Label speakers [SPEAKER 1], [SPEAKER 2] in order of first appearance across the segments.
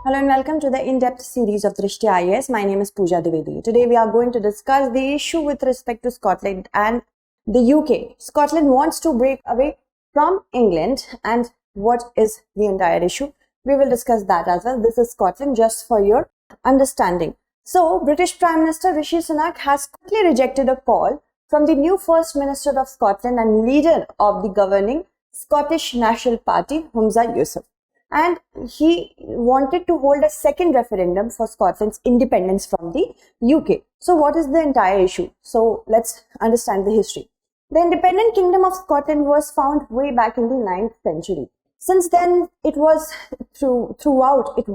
[SPEAKER 1] Hello and welcome to the in-depth series of Drishti IAS. My name is Pooja Dwivedi. Today we are going to discuss the issue with respect to Scotland and the UK. Scotland wants to break away from England, and what is the entire issue? We will discuss that as well. This is Scotland, just for your understanding. So, British Prime Minister Rishi Sunak has quickly rejected a call from the new First Minister of Scotland and leader of the governing Scottish National Party, Humza Yousaf. And he wanted to hold a second referendum for Scotland's independence from the UK. So what is the entire issue? So let's understand the history. The independent kingdom of Scotland was found way back in the 9th century. Since then, it was throughout it,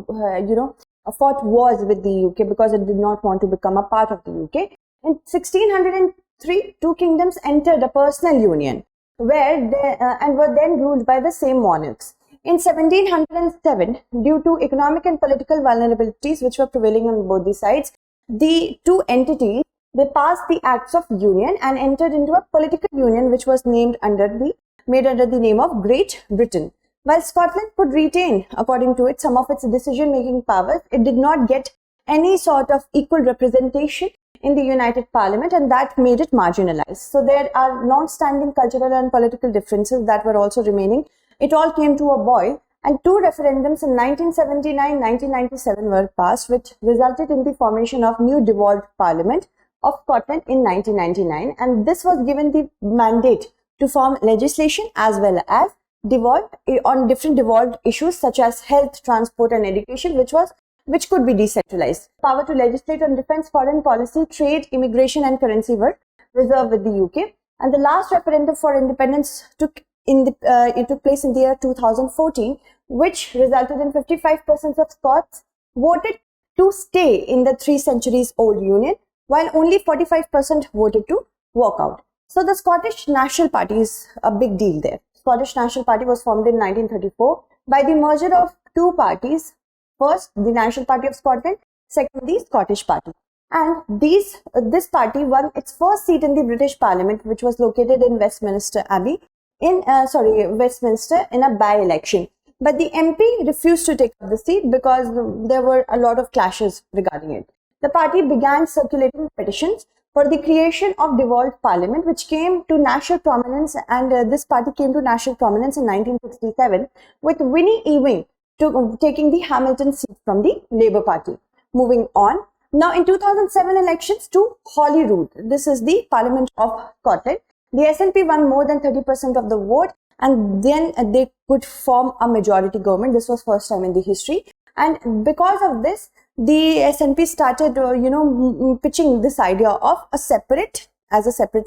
[SPEAKER 1] fought wars with the UK because it did not want to become a part of the UK. In 1603, two kingdoms entered a personal union where they and were then ruled by the same monarchs. In 1707, due to economic and political vulnerabilities which were prevailing on both the sides, the two entities, they passed the Acts of Union and entered into a political union which was made under the name of Great Britain. While Scotland could retain, according to it, some of its decision-making powers, it did not get any sort of equal representation in the United Parliament, and that made it marginalized. So there are long-standing cultural and political differences that were also remaining. It all came to a boil, and two referendums in 1979-1997 were passed, which resulted in the formation of new devolved Parliament of Scotland in 1999, and this was given the mandate to form legislation as well as on different devolved issues such as health, transport and education, which could be decentralized. Power to legislate on defense, foreign policy, trade, immigration and currency were reserved with the UK, and the last referendum for independence took place in the year 2014, which resulted in 55% of Scots voted to stay in the 3 centuries old union, while only 45% voted to walk out. So the Scottish National Party is a big deal there. Scottish National Party was formed in 1934 by the merger of two parties. First, the National Party of Scotland, second, the Scottish Party. And this party won its first seat in the British Parliament, which was located in Westminster Abbey, Westminster in a by-election. But the MP refused to take up the seat because there were a lot of clashes regarding it. The party began circulating petitions for the creation of devolved parliament, which came to national prominence, and this party came to national prominence in 1967 with Winnie Ewing taking the Hamilton seat from the Labour Party. Moving on. Now in 2007 elections to Holyrood, this is the Parliament of Scotland, the SNP won more than 30% of the vote, and then they could form a majority government. This was first time in the history, and because of this, the SNP started, pitching this idea of a separate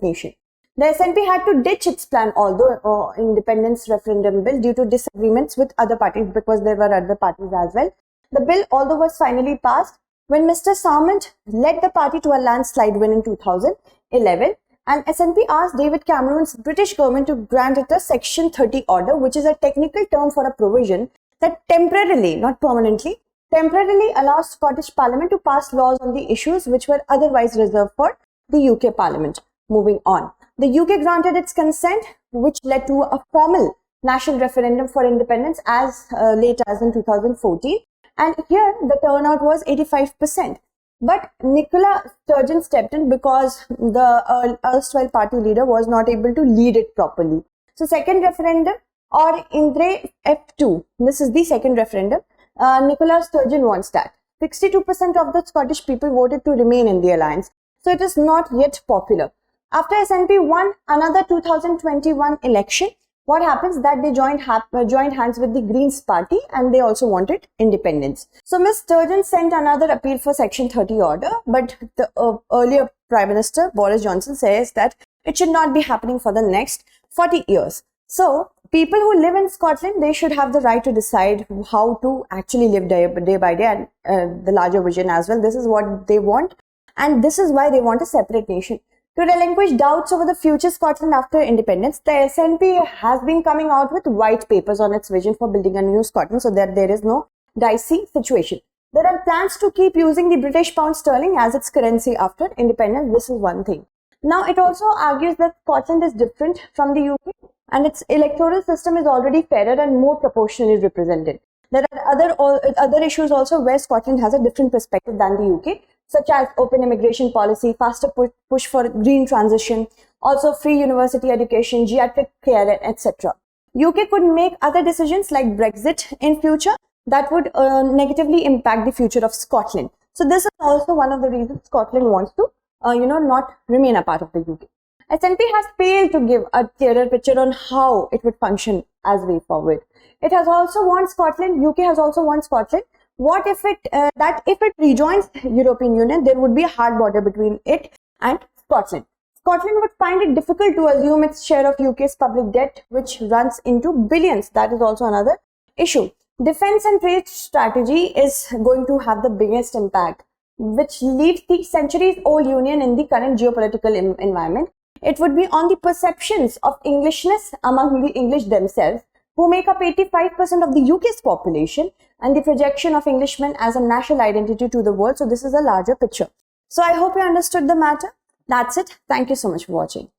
[SPEAKER 1] nation. The SNP had to ditch its plan, although independence referendum bill, due to disagreements with other parties, because there were other parties as well. The bill, although was finally passed, when Mr. Salmond led the party to a landslide win in 2011. And SNP asked David Cameron's British government to grant it a Section 30 order, which is a technical term for a provision that temporarily, not permanently, temporarily allows Scottish Parliament to pass laws on the issues which were otherwise reserved for the UK Parliament. Moving on. The UK granted its consent, which led to a formal national referendum for independence as late as in 2014. And here the turnout was 85%. But Nicola Sturgeon stepped in because the erstwhile party leader was not able to lead it properly. So second referendum, or Indre F2, this is the second referendum, Nicola Sturgeon wants that. 62% of the Scottish people voted to remain in the alliance. So it is not yet popular. After SNP won another 2021 election, what happens that they joined hands with the Greens party, and they also wanted independence. So Ms. Sturgeon sent another appeal for Section 30 order, but the earlier Prime Minister Boris Johnson says that it should not be happening for the next 40 years. So people who live in Scotland, they should have the right to decide how to actually live day by day, and the larger vision as well. This is what they want, and this is why they want a separate nation. To relinquish doubts over the future Scotland after independence, the SNP has been coming out with white papers on its vision for building a new Scotland so that there is no dicey situation. There are plans to keep using the British pound sterling as its currency after independence. This is one thing. Now, it also argues that Scotland is different from the UK and its electoral system is already fairer and more proportionally represented. There are other issues also where Scotland has a different perspective than the UK, such as open immigration policy, faster push for green transition, also free university education, geriatric care, etc. UK could make other decisions like Brexit in future that would negatively impact the future of Scotland. So this is also one of the reasons Scotland wants to, not remain a part of the UK. SNP has failed to give a clearer picture on how it would function as way forward. It has also warned Scotland, UK has also warned Scotland, what if that if it rejoins European Union, there would be a hard border between it and Scotland. Scotland would find it difficult to assume its share of UK's public debt, which runs into billions. That is also another issue. Defense and trade strategy is going to have the biggest impact, which leaves the centuries-old union in the current geopolitical environment. It would be on the perceptions of Englishness among the English themselves, who make up 85% of the UK's population, and the projection of Englishmen as a national identity to the world. So this is a larger picture. So I hope you understood the matter. That's it. Thank you so much for watching.